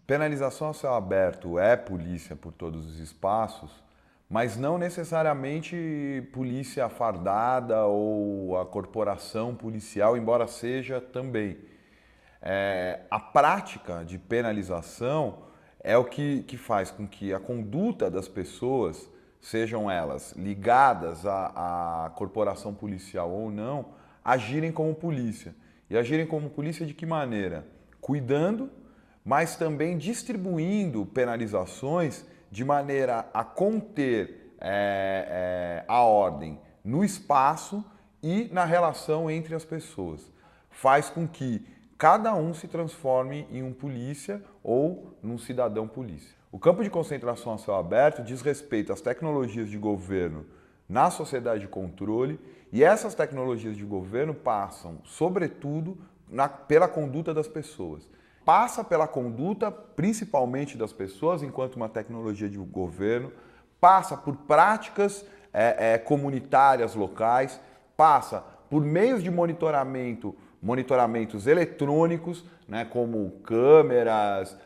Penalização a céu aberto é polícia por todos os espaços, mas não necessariamente polícia fardada ou a corporação policial, embora seja também. A prática de penalização é o que faz com que a conduta das pessoas, sejam elas ligadas à corporação policial ou não, agirem como polícia. E agirem como polícia de que maneira? Cuidando, mas também distribuindo penalizações de maneira a conter a ordem no espaço e na relação entre as pessoas. Faz com que cada um se transforme em um polícia ou num cidadão polícia. O campo de concentração a céu aberto diz respeito às tecnologias de governo na sociedade de controle, e essas tecnologias de governo passam, sobretudo, pela conduta das pessoas. Passa pela conduta, principalmente das pessoas, enquanto uma tecnologia de governo, passa por práticas comunitárias locais, passa por meios de monitoramentos eletrônicos, né, como câmeras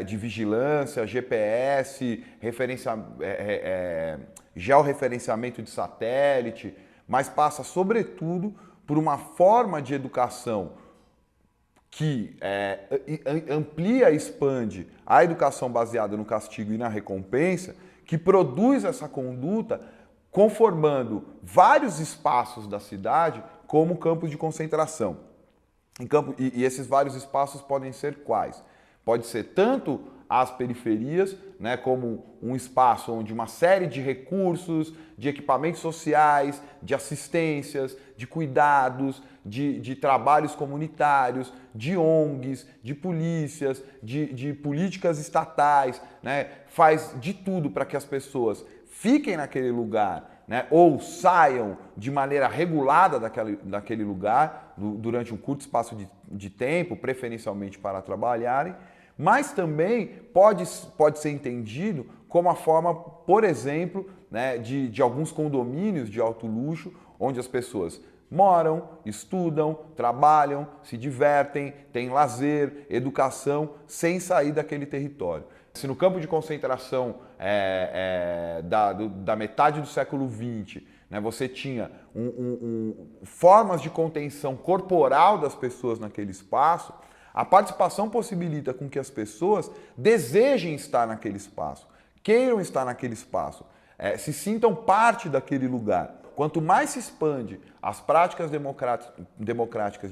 de vigilância, GPS, georreferenciamento de satélite, mas passa, sobretudo, por uma forma de educação que amplia e expande a educação baseada no castigo e na recompensa, que produz essa conduta conformando vários espaços da cidade como campos de concentração. E esses vários espaços podem ser quais? Pode ser tanto as periferias, né, como um espaço onde uma série de recursos, de equipamentos sociais, de assistências, de cuidados, de trabalhos comunitários, de ONGs, de polícias, de políticas estatais, né, faz de tudo para que as pessoas fiquem naquele lugar, né, ou saiam de maneira regulada daquele lugar durante um curto espaço de tempo, preferencialmente para trabalharem, mas também pode ser entendido como a forma, por exemplo, né, de alguns condomínios de alto luxo, onde as pessoas moram, estudam, trabalham, se divertem, têm lazer, educação, sem sair daquele território. Se no campo de concentração da metade do século XX, né, você tinha formas de contenção corporal das pessoas naquele espaço, a participação possibilita com que as pessoas desejem estar naquele espaço, queiram estar naquele espaço, se sintam parte daquele lugar. Quanto mais se expande as práticas democráticas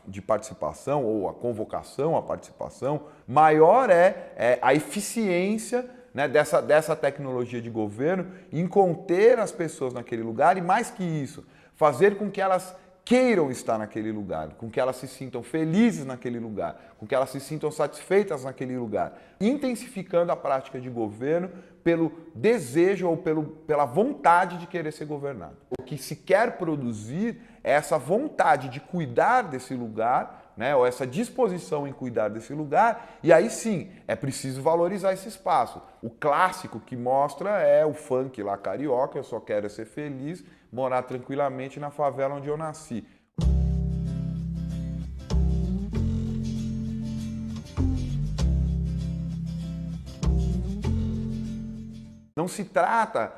de participação ou a convocação à participação, maior é a eficiência, né, dessa tecnologia de governo em conter as pessoas naquele lugar e, mais que isso, fazer com que elas queiram estar naquele lugar, com que elas se sintam felizes naquele lugar, com que elas se sintam satisfeitas naquele lugar, intensificando a prática de governo pelo desejo ou pela vontade de querer ser governado. O que se quer produzir é essa vontade de cuidar desse lugar, né, ou essa disposição em cuidar desse lugar, e aí sim, é preciso valorizar esse espaço. O clássico que mostra é o funk lá carioca, eu só quero ser feliz, morar tranquilamente na favela onde eu nasci. Não se trata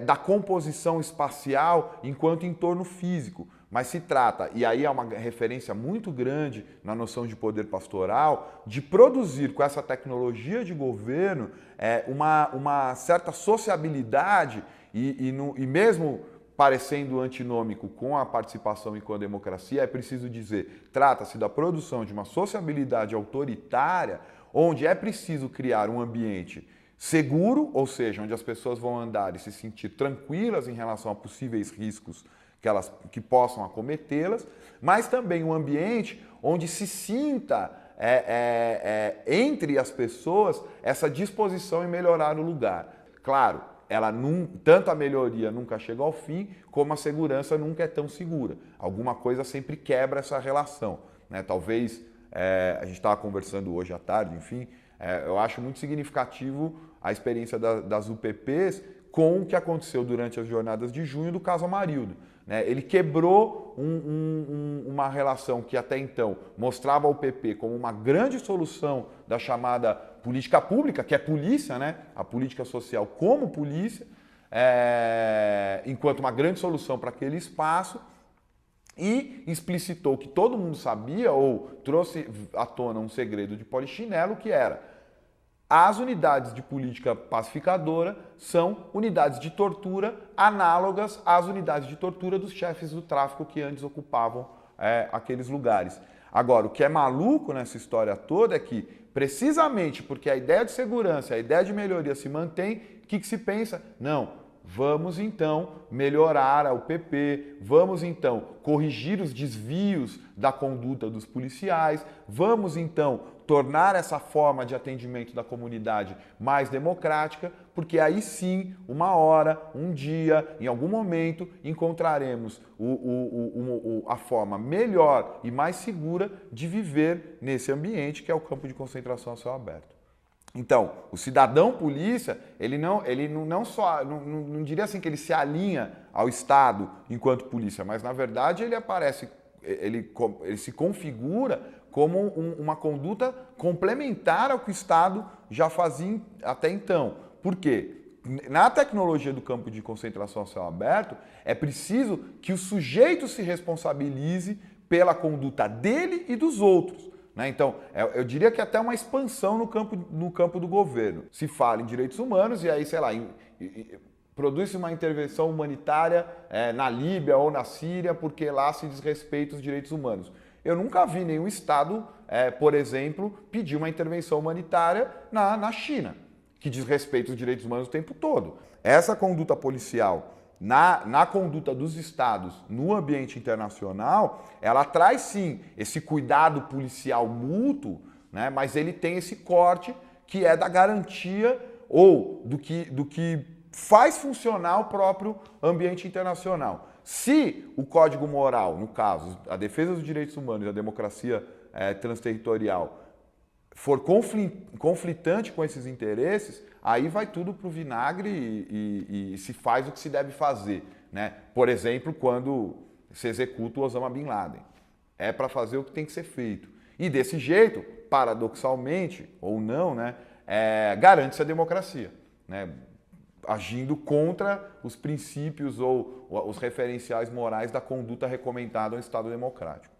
da composição espacial enquanto entorno físico, mas se trata, e aí é uma referência muito grande na noção de poder pastoral, de produzir com essa tecnologia de governo uma certa sociabilidade e mesmo parecendo antinômico com a participação e com a democracia, é preciso dizer, trata-se da produção de uma sociabilidade autoritária, onde é preciso criar um ambiente seguro, ou seja, onde as pessoas vão andar e se sentir tranquilas em relação a possíveis riscos que possam acometê-las, mas também um ambiente onde se sinta entre as pessoas essa disposição em melhorar o lugar. Claro, tanto a melhoria nunca chega ao fim, como a segurança nunca é tão segura. Alguma coisa sempre quebra essa relação, né? Talvez a gente estava conversando hoje à tarde, enfim, eu acho muito significativo a experiência das UPPs com o que aconteceu durante as jornadas de junho do caso Amarildo. Né? Ele quebrou uma relação que até então mostrava a UPP como uma grande solução da chamada política pública, que é polícia, né? A política social como polícia, enquanto uma grande solução para aquele espaço, e explicitou que todo mundo sabia, ou trouxe à tona um segredo de polichinelo, que era: as unidades de política pacificadora são unidades de tortura análogas às unidades de tortura dos chefes do tráfico que antes ocupavam aqueles lugares. Agora, o que é maluco nessa história toda é que, precisamente porque a ideia de segurança, a ideia de melhoria se mantém, o que se pensa? Não. Vamos então melhorar a UPP, vamos então corrigir os desvios da conduta dos policiais, vamos então tornar essa forma de atendimento da comunidade mais democrática, porque aí sim, uma hora, um dia, em algum momento, encontraremos a forma melhor e mais segura de viver nesse ambiente que é o campo de concentração a céu aberto. Então, o cidadão polícia, ele não só, não diria assim que ele se alinha ao Estado enquanto polícia, mas na verdade ele aparece, ele se configura como uma conduta complementar ao que o Estado já fazia até então. Por quê? Na tecnologia do campo de concentração a céu aberto, é preciso que o sujeito se responsabilize pela conduta dele e dos outros. Então, eu diria que até uma expansão no campo do governo. Se fala em direitos humanos e aí, sei lá, produz-se uma intervenção humanitária na Líbia ou na Síria porque lá se desrespeita os direitos humanos. Eu nunca vi nenhum Estado, por exemplo, pedir uma intervenção humanitária na China, que desrespeita os direitos humanos o tempo todo. Essa conduta policial na conduta dos Estados no ambiente internacional, ela traz sim esse cuidado policial mútuo, né? Mas ele tem esse corte que é da garantia ou do que faz funcionar o próprio ambiente internacional. Se o código moral, no caso, a defesa dos direitos humanos e a democracia transterritorial, for conflitante com esses interesses, aí vai tudo para o vinagre e se faz o que se deve fazer. Né? Por exemplo, quando se executa o Osama Bin Laden. É para fazer o que tem que ser feito. E desse jeito, paradoxalmente, ou não, né, garante-se a democracia. Né? Agindo contra os princípios ou os referenciais morais da conduta recomendada ao Estado democrático.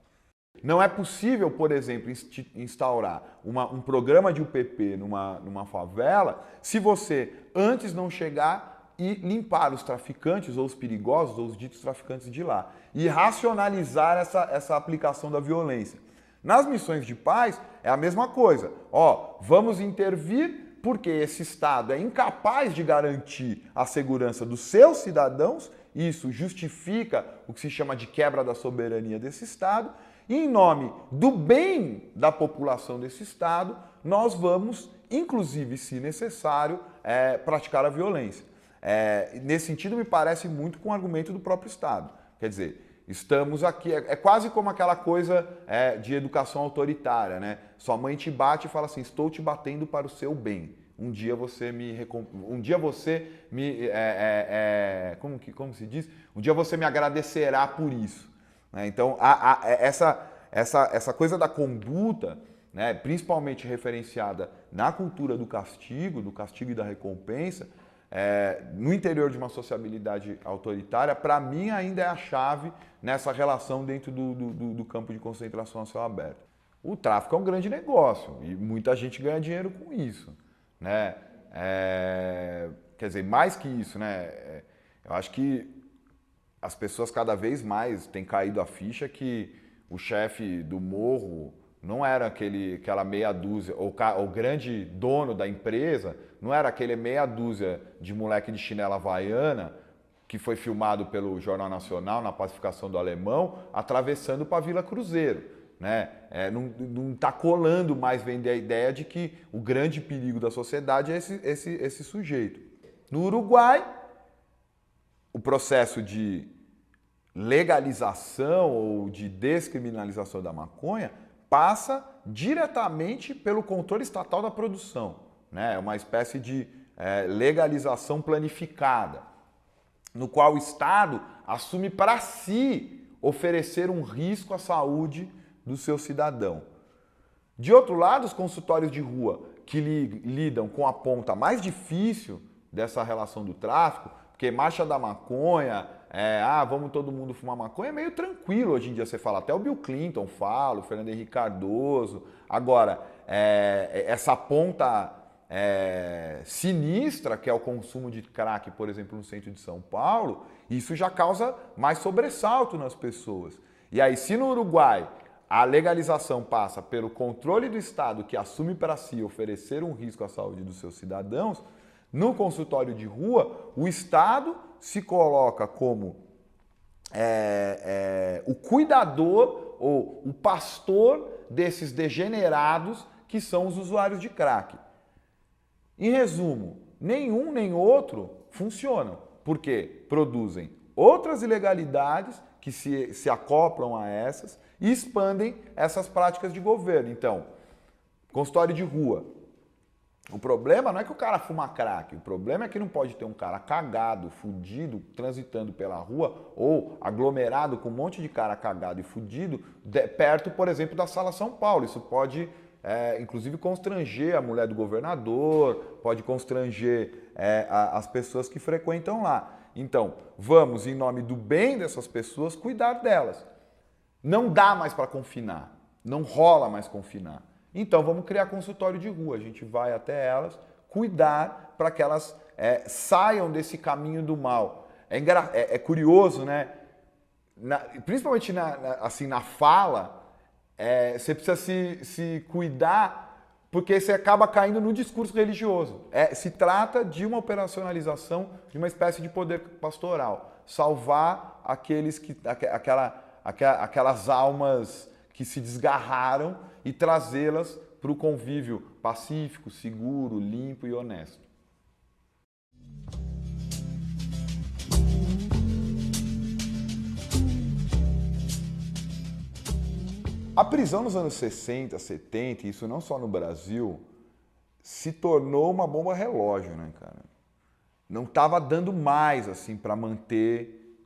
Não é possível, por exemplo, instaurar um programa de UPP numa favela se você antes não chegar e limpar os traficantes ou os perigosos ou os ditos traficantes de lá e racionalizar essa aplicação da violência. Nas missões de paz é a mesma coisa. Vamos intervir porque esse Estado é incapaz de garantir a segurança dos seus cidadãos, isso justifica o que se chama de quebra da soberania desse Estado. E em nome do bem da população desse Estado, nós vamos, inclusive, se necessário, praticar a violência. Nesse sentido, me parece muito com o argumento do próprio Estado. Quer dizer, estamos aqui, é quase como aquela coisa de educação autoritária, né? Sua mãe te bate e fala assim: estou te batendo para o seu bem. Um dia você me como se diz? Um dia você me agradecerá por isso. Então, essa coisa da conduta, né, principalmente referenciada na cultura do castigo e da recompensa, no interior de uma sociabilidade autoritária, para mim ainda é a chave nessa relação dentro do campo de concentração a céu aberto. O tráfico é um grande negócio e muita gente ganha dinheiro com isso. Né? Quer dizer, mais que isso, né? Eu acho que as pessoas cada vez mais têm caído a ficha que o chefe do morro não era aquela meia dúzia, ou o grande dono da empresa não era aquele meia dúzia de moleque de chinela havaiana que foi filmado pelo Jornal Nacional na pacificação do Alemão, atravessando para a Vila Cruzeiro. Né? Não está colando mais vender a ideia de que o grande perigo da sociedade é esse sujeito. No Uruguai, o processo de legalização ou de descriminalização da maconha passa diretamente pelo controle estatal da produção, né? É uma espécie de legalização planificada, no qual o Estado assume para si oferecer um risco à saúde do seu cidadão. De outro lado, os consultórios de rua que lidam com a ponta mais difícil dessa relação do tráfico, porque marcha da maconha, vamos todo mundo fumar maconha, é meio tranquilo hoje em dia você fala. Até o Bill Clinton fala, o Fernando Henrique Cardoso. Agora, essa ponta sinistra, que é o consumo de crack, por exemplo, no centro de São Paulo, isso já causa mais sobressalto nas pessoas. E aí, se no Uruguai a legalização passa pelo controle do Estado, que assume para si oferecer um risco à saúde dos seus cidadãos, no consultório de rua, o Estado se coloca como o cuidador ou o pastor desses degenerados que são os usuários de crack. Em resumo, nenhum nem outro funcionam, porque produzem outras ilegalidades que se acoplam a essas e expandem essas práticas de governo. Então, consultório de rua. O problema não é que o cara fuma crack, o problema é que não pode ter um cara cagado, fudido, transitando pela rua ou aglomerado com um monte de cara cagado e fudido perto, por exemplo, da Sala São Paulo. Isso pode, inclusive, constranger a mulher do governador, pode constranger as pessoas que frequentam lá. Então, vamos, em nome do bem dessas pessoas, cuidar delas. Não dá mais para confinar, não rola mais confinar. Então vamos criar consultório de rua, a gente vai até elas, cuidar para que elas saiam desse caminho do mal. É curioso, né? Principalmente na fala, você precisa se cuidar porque você acaba caindo no discurso religioso. Se trata de uma operacionalização de uma espécie de poder pastoral. Salvar aquelas almas que se desgarraram e trazê-las para o convívio pacífico, seguro, limpo e honesto. A prisão nos anos 60, 70, isso não só no Brasil, se tornou uma bomba relógio, né, cara? Não estava dando mais assim para manter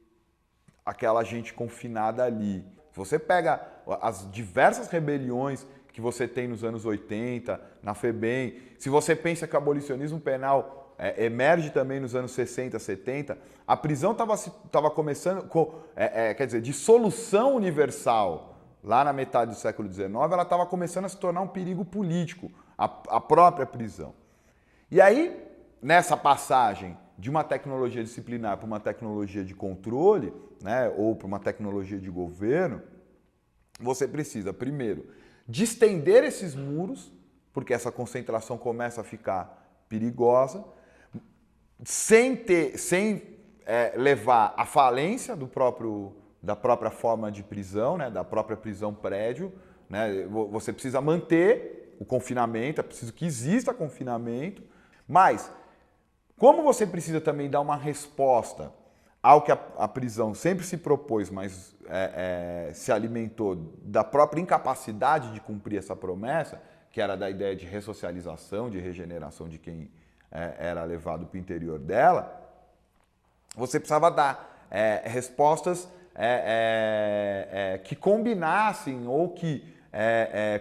aquela gente confinada ali. Você pega as diversas rebeliões que você tem nos anos 80, na FEBEM, se você pensa que o abolicionismo penal emerge também nos anos 60, 70, a prisão estava começando, quer dizer, de solução universal, lá na metade do século XIX, ela estava começando a se tornar um perigo político, a própria prisão. E aí, nessa passagem de uma tecnologia disciplinar para uma tecnologia de controle, né, ou para uma tecnologia de governo, você precisa, primeiro, distender esses muros, porque essa concentração começa a ficar perigosa, sem levar à falência da própria forma de prisão, né, da própria prisão prédio. Né, você precisa manter o confinamento, é preciso que exista confinamento, mas como você precisa também dar uma resposta ao que a prisão sempre se propôs, mas se alimentou da própria incapacidade de cumprir essa promessa, que era da ideia de ressocialização, de regeneração de quem era levado para o interior dela, você precisava dar respostas que combinassem ou que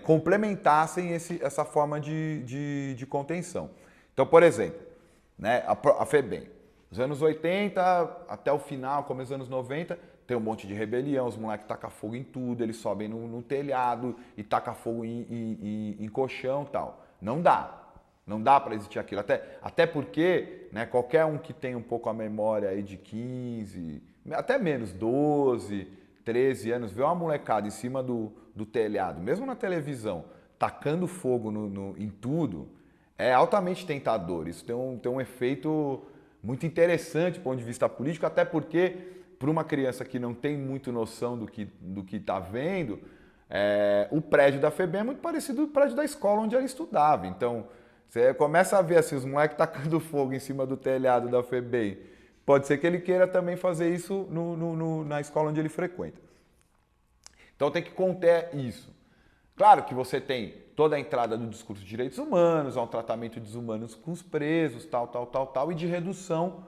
complementassem essa forma de contenção. Então, por exemplo, né, a FEBEM, nos anos 80 até o final, começo dos anos 90, tem um monte de rebelião, os moleques tacam fogo em tudo, eles sobem no telhado e tacam fogo em colchão e tal. Não dá para existir aquilo. Até porque, né, qualquer um que tem um pouco a memória aí de 15, até menos, 12, 13 anos, vê uma molecada em cima do telhado, mesmo na televisão, tacando fogo em tudo, é altamente tentador. Isso tem um efeito muito interessante do ponto de vista político, até porque, para uma criança que não tem muito noção do que está vendo, o prédio da FEBEM é muito parecido com o prédio da escola onde ela estudava. Então, você começa a ver assim, os moleques tacando fogo em cima do telhado da FEBEM. Pode ser que ele queira também fazer isso na escola onde ele frequenta. Então tem que conter isso. Claro que você tem toda a entrada do discurso de direitos humanos, há um tratamento desumano com os presos, tal, e de redução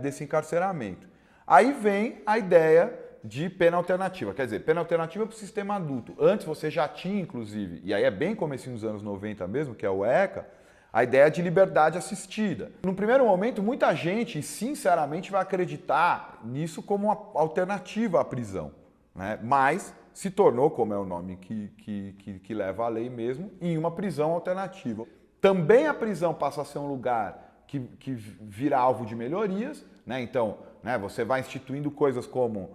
desse encarceramento. Aí vem a ideia de pena alternativa, quer dizer, pena alternativa para o sistema adulto. Antes você já tinha, inclusive, e aí é bem comecinho dos anos 90 mesmo, que é o ECA, a ideia de liberdade assistida. No primeiro momento, muita gente, sinceramente, vai acreditar nisso como uma alternativa à prisão, né? Mas se tornou, como é o nome que leva a lei mesmo, em uma prisão alternativa. Também a prisão passa a ser um lugar que vira alvo de melhorias, né? Então, né, você vai instituindo coisas como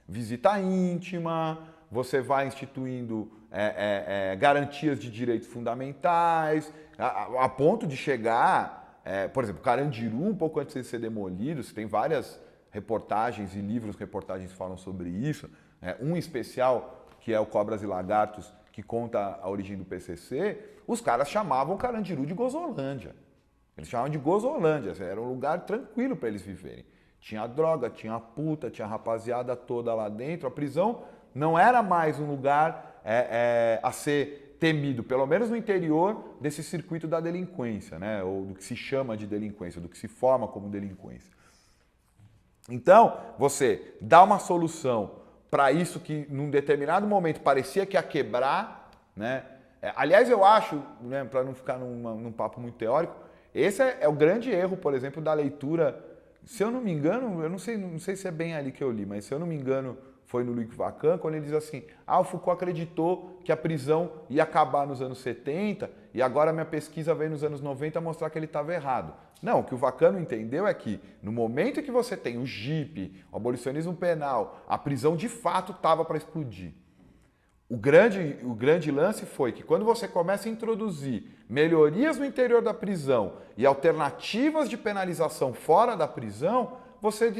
visita íntima, você vai instituindo garantias de direitos fundamentais, a ponto de chegar, por exemplo, Carandiru, um pouco antes de ser demolido, você tem várias reportagens e livros, reportagens que falam sobre isso, um especial que é o Cobras e Lagartos, que conta a origem do PCC, os caras chamavam Carandiru de Gozolândia. Eles chamavam de Gozolândia, era um lugar tranquilo para eles viverem. Tinha droga, tinha puta, tinha rapaziada toda lá dentro. A prisão não era mais um lugar a ser temido, pelo menos no interior desse circuito da delinquência, né? Ou do que se chama de delinquência, do que se forma como delinquência. Então, você dá uma solução para isso que num determinado momento parecia que ia quebrar, né? Aliás, eu acho, né, para não ficar num papo muito teórico, esse é o grande erro, por exemplo, da leitura. Se eu não me engano, eu não sei se é bem ali que eu li, mas se eu não me engano, foi no Luc Vacan, quando ele diz assim, o Foucault acreditou que a prisão ia acabar nos anos 70 e agora a minha pesquisa veio nos anos 90 mostrar que ele estava errado. Não, o que o Vacan não entendeu é que no momento em que você tem o JIP, o abolicionismo penal, a prisão de fato estava para explodir. O grande lance foi que quando você começa a introduzir melhorias no interior da prisão e alternativas de penalização fora da prisão, você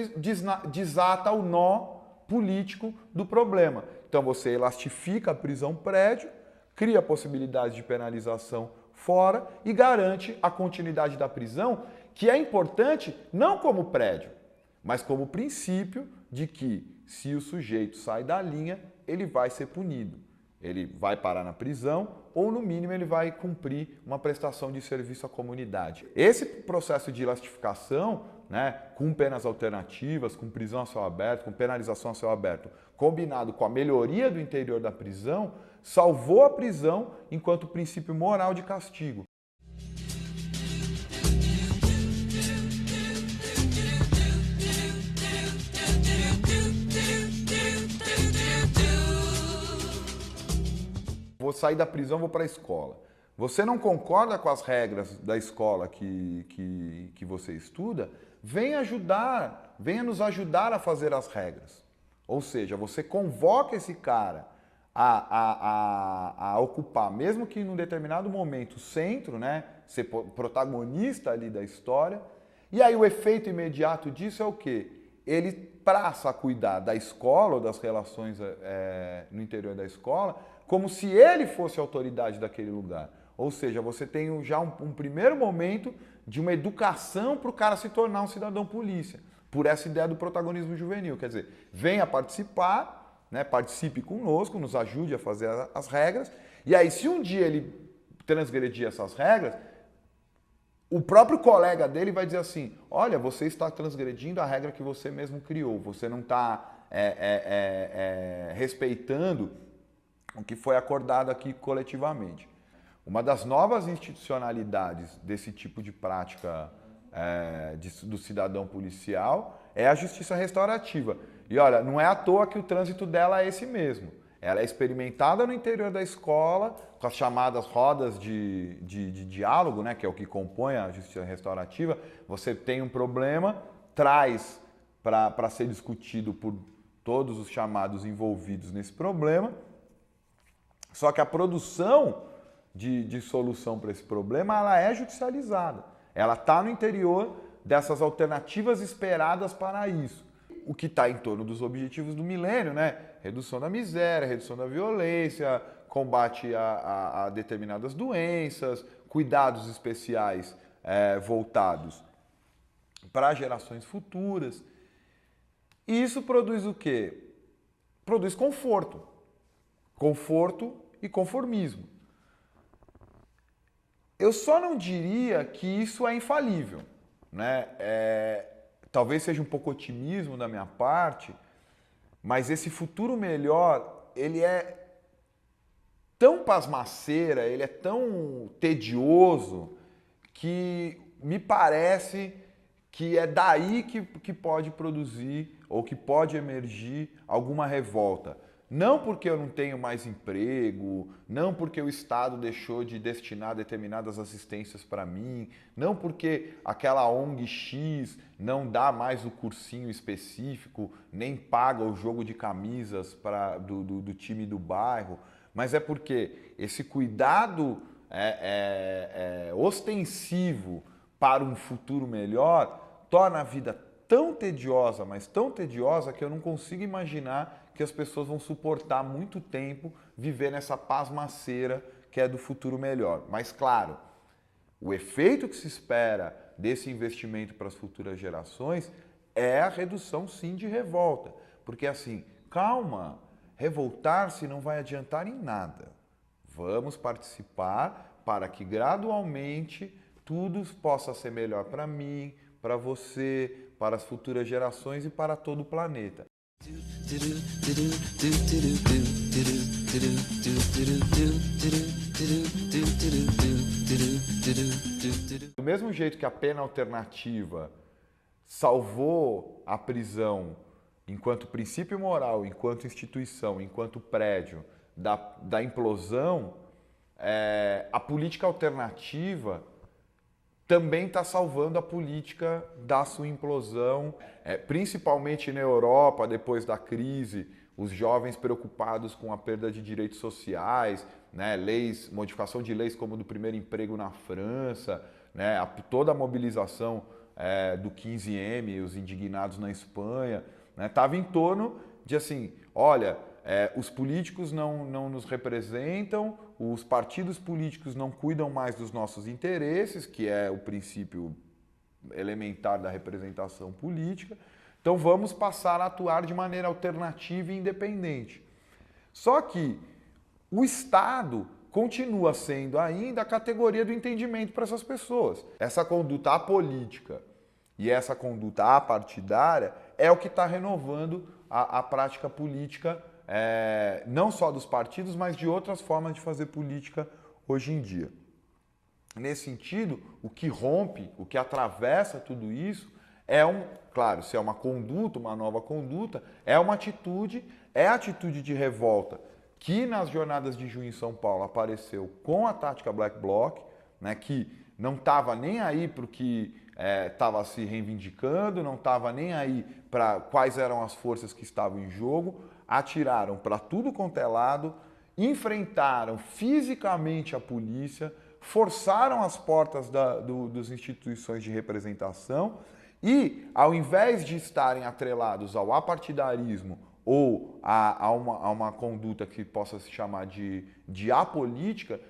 desata o nó político do problema. Então você elastifica a prisão prédio, cria a possibilidade de penalização fora e garante a continuidade da prisão, que é importante não como prédio, mas como princípio de que se o sujeito sai da linha, ele vai ser punido. Ele vai parar na prisão ou, no mínimo, ele vai cumprir uma prestação de serviço à comunidade. Esse processo de elastificação, né, com penas alternativas, com prisão a céu aberto, com penalização a céu aberto, combinado com a melhoria do interior da prisão, salvou a prisão enquanto princípio moral de castigo. Vou sair da prisão, vou para a escola. Você não concorda com as regras da escola que você estuda? Venha nos ajudar a fazer as regras. Ou seja, você convoca esse cara a ocupar, mesmo que em um determinado momento, o centro, né? Ser protagonista ali da história. E aí o efeito imediato disso é o quê? Ele passa a cuidar da escola ou das relações no interior da escola como se ele fosse a autoridade daquele lugar. Ou seja, você tem já um primeiro momento de uma educação para o cara se tornar um cidadão polícia, por essa ideia do protagonismo juvenil. Quer dizer, venha participar, né, participe conosco, nos ajude a fazer as regras, e aí se um dia ele transgredir essas regras, o próprio colega dele vai dizer assim, olha, você está transgredindo a regra que você mesmo criou, você não está respeitando o que foi acordado aqui coletivamente. Uma das novas institucionalidades desse tipo de prática do cidadão policial é a justiça restaurativa. E olha, não é à toa que o trânsito dela é esse mesmo. Ela é experimentada no interior da escola, com as chamadas rodas de diálogo, né, que é o que compõe a justiça restaurativa. Você tem um problema, traz para ser discutido por todos os chamados envolvidos nesse problema. Só que a produção de solução para esse problema ela é judicializada. Ela está no interior dessas alternativas esperadas para isso. O que está em torno dos objetivos do milênio, né? Redução da miséria, redução da violência, combate a determinadas doenças, cuidados especiais voltados para gerações futuras. E isso produz o quê? Produz conforto. conforto e conformismo. Eu só não diria que isso é infalível, né? Talvez seja um pouco otimismo da minha parte, mas esse futuro melhor, ele é tão pasmaceira, ele é tão tedioso, que me parece que é daí que pode produzir ou que pode emergir alguma revolta. Não porque eu não tenho mais emprego, não porque o Estado deixou de destinar determinadas assistências para mim, não porque aquela ONG X não dá mais o cursinho específico, nem paga o jogo de camisas do time do bairro, mas é porque esse cuidado ostensivo para um futuro melhor torna a vida tão tediosa, mas tão tediosa que eu não consigo imaginar que as pessoas vão suportar muito tempo viver nessa pasmaceira que é do futuro melhor. Mas claro, o efeito que se espera desse investimento para as futuras gerações é a redução sim de revolta. Porque assim, calma, revoltar-se não vai adiantar em nada. Vamos participar para que gradualmente tudo possa ser melhor para mim, para você, para as futuras gerações e para todo o planeta. Do mesmo jeito que a pena alternativa salvou a prisão enquanto princípio moral, enquanto instituição, enquanto prédio da implosão, a política alternativa também está salvando a política da sua implosão, principalmente na Europa, depois da crise, os jovens preocupados com a perda de direitos sociais, né, modificação de leis como do primeiro emprego na França, né, toda a mobilização do 15M, os indignados na Espanha, estava em torno de assim, olha, os políticos não nos representam, os partidos políticos não cuidam mais dos nossos interesses, que é o princípio elementar da representação política, então vamos passar a atuar de maneira alternativa e independente. Só que o Estado continua sendo ainda a categoria do entendimento para essas pessoas. Essa conduta apolítica e essa conduta apartidária é o que está renovando a prática política, não só dos partidos, mas de outras formas de fazer política hoje em dia. Nesse sentido, o que rompe, o que atravessa tudo isso claro, se é uma conduta, uma nova conduta, é uma atitude, a atitude de revolta que nas jornadas de junho em São Paulo apareceu com a tática Black Bloc, né, que não estava nem aí para o que estava se reivindicando, não estava nem aí para quais eram as forças que estavam em jogo, atiraram para tudo quanto é lado, enfrentaram fisicamente a polícia, forçaram as portas das instituições de representação e, ao invés de estarem atrelados ao apartidarismo ou a uma conduta que possa se chamar de apolítica,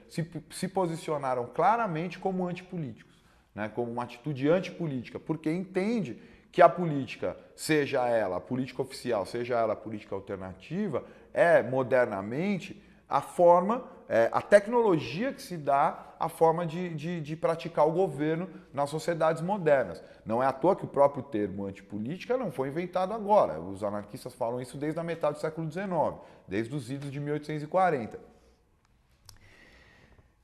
se posicionaram claramente como antipolíticos, né? Como uma atitude antipolítica, porque entende que a política, seja ela a política oficial, seja ela a política alternativa, é modernamente a forma, a tecnologia que se dá a forma de praticar o governo nas sociedades modernas. Não é à toa que o próprio termo antipolítica não foi inventado agora. Os anarquistas falam isso desde a metade do século XIX, desde os idos de 1840.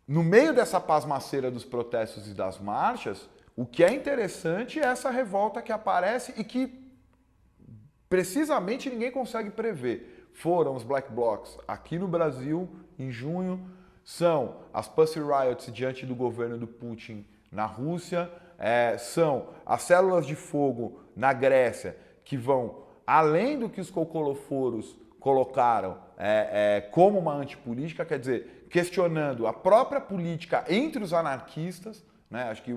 No meio dessa pasmaceira dos protestos e das marchas, o que é interessante é essa revolta que aparece e que precisamente ninguém consegue prever. Foram os Black Blocs aqui no Brasil, em junho, são as Pussy Riots diante do governo do Putin na Rússia, são as células de fogo na Grécia, que vão além do que os cocoloforos colocaram como uma antipolítica, quer dizer, questionando a própria política entre os anarquistas, né? Acho que,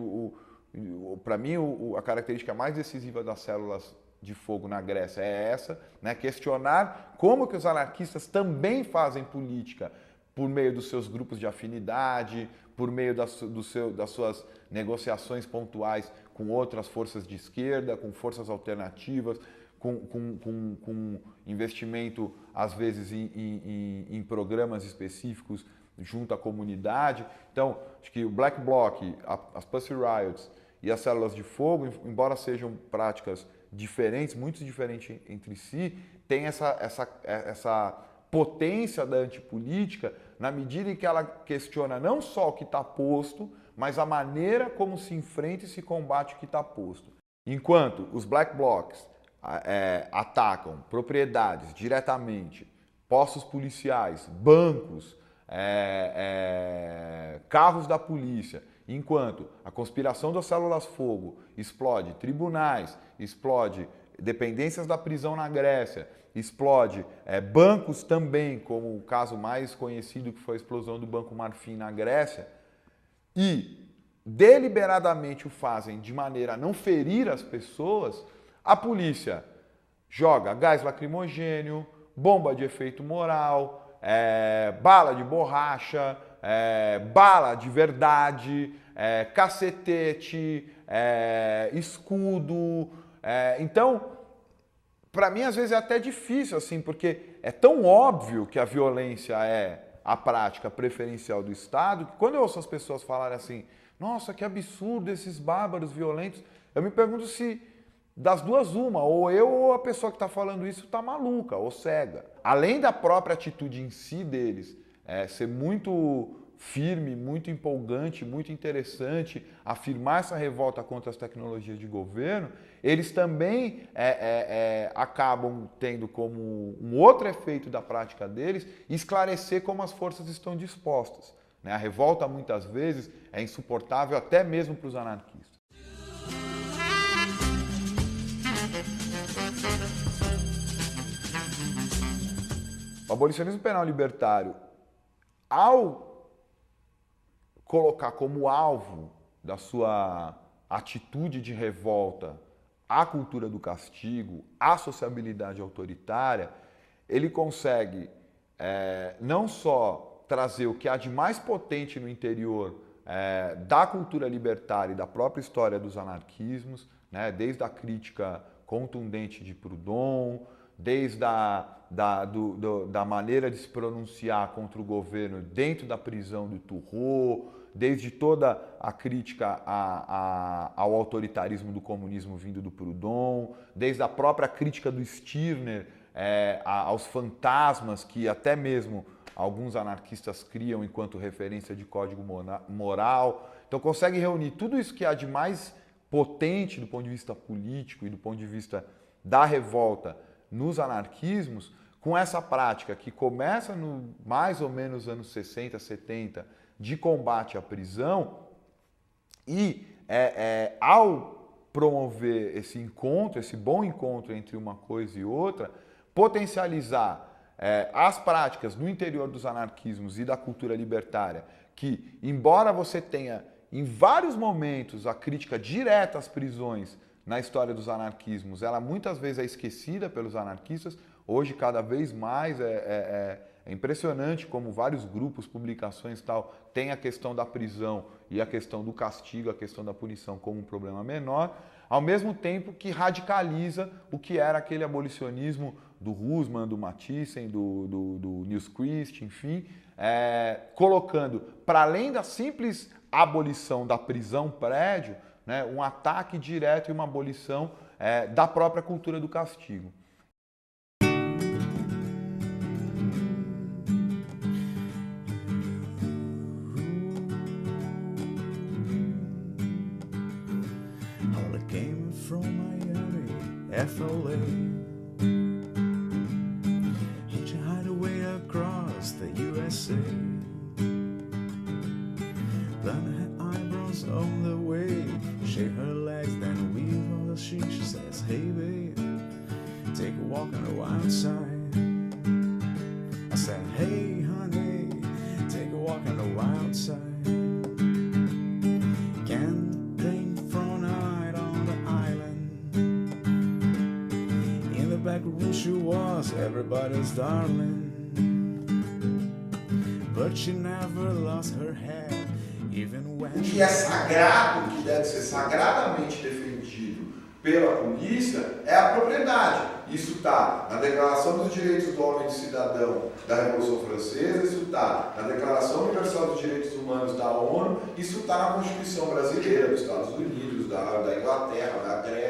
para mim, a característica mais decisiva das células de fogo na Grécia é essa, né? Questionar como que os anarquistas também fazem política por meio dos seus grupos de afinidade, por meio das suas negociações pontuais com outras forças de esquerda, com forças alternativas, com investimento, às vezes, em programas específicos junto à comunidade. Então, acho que o Black Bloc, as Pussy Riots e as Células de Fogo, embora sejam práticas diferentes, muito diferentes entre si, tem essa potência da antipolítica na medida em que ela questiona não só o que está posto, mas a maneira como se enfrenta e se combate o que está posto. Enquanto os Black Blocs atacam propriedades diretamente, postos policiais, bancos, carros da polícia, enquanto a conspiração das células fogo explode tribunais, explode dependências da prisão na Grécia, explode bancos também, como o caso mais conhecido que foi a explosão do Banco Marfim na Grécia, e deliberadamente o fazem de maneira a não ferir as pessoas, a polícia joga gás lacrimogênio, bomba de efeito moral, bala de borracha, bala de verdade, cacetete, escudo. Então, para mim, às vezes é até difícil, assim, porque é tão óbvio que a violência é a prática preferencial do Estado, que quando eu ouço as pessoas falarem assim, nossa, que absurdo esses bárbaros violentos, eu me pergunto se das duas uma, ou eu ou a pessoa que está falando isso está maluca ou cega. Além da própria atitude em si deles ser muito firme, muito empolgante, muito interessante, afirmar essa revolta contra as tecnologias de governo, eles também acabam tendo como um outro efeito da prática deles esclarecer como as forças estão dispostas. Né? A revolta muitas vezes é insuportável até mesmo para os anarquistas. O abolicionismo penal libertário, ao colocar como alvo da sua atitude de revolta a cultura do castigo, a sociabilidade autoritária, ele consegue não só trazer o que há de mais potente no interior da cultura libertária e da própria história dos anarquismos, né, desde a crítica contundente de Proudhon, desde da maneira de se pronunciar contra o governo dentro da prisão do Turreau, desde toda a crítica ao autoritarismo do comunismo vindo do Proudhon, desde a própria crítica do Stirner aos fantasmas que até mesmo alguns anarquistas criam enquanto referência de código moral. Então consegue reunir tudo isso que há de mais potente do ponto de vista político e do ponto de vista da revolta nos anarquismos, com essa prática que começa no mais ou menos anos 60, 70, de combate à prisão, e ao promover esse encontro, esse bom encontro entre uma coisa e outra, potencializar as práticas no interior dos anarquismos e da cultura libertária, que, embora você tenha em vários momentos a crítica direta às prisões na história dos anarquismos, ela muitas vezes é esquecida pelos anarquistas. Hoje, cada vez mais, é impressionante como vários grupos, publicações e tal, têm a questão da prisão e a questão do castigo, a questão da punição como um problema menor, ao mesmo tempo que radicaliza o que era aquele abolicionismo do Husman, do Mathiesen, do Nilsquist, enfim, colocando, para além da simples abolição da prisão prédio, né, um ataque direto e uma abolição da própria cultura do castigo. FLA. Hitchhiked away across the USA. Blonde had eyebrows on the way. Shake her legs, then weave all the sheet. She says, hey babe, take a walk on the wild side. I said, hey honey, take a walk on the wild side. Back when she was everybody's darling, but she never lost her head, even when o que é sagrado, que deve ser sagradamente defendido pela polícia é a propriedade. Isso está na Declaração dos Direitos do Homem e do Cidadão da Revolução Francesa, isso está na Declaração Universal dos Direitos Humanos da ONU, isso está na Constituição Brasileira, dos Estados Unidos, da Inglaterra, da Grécia.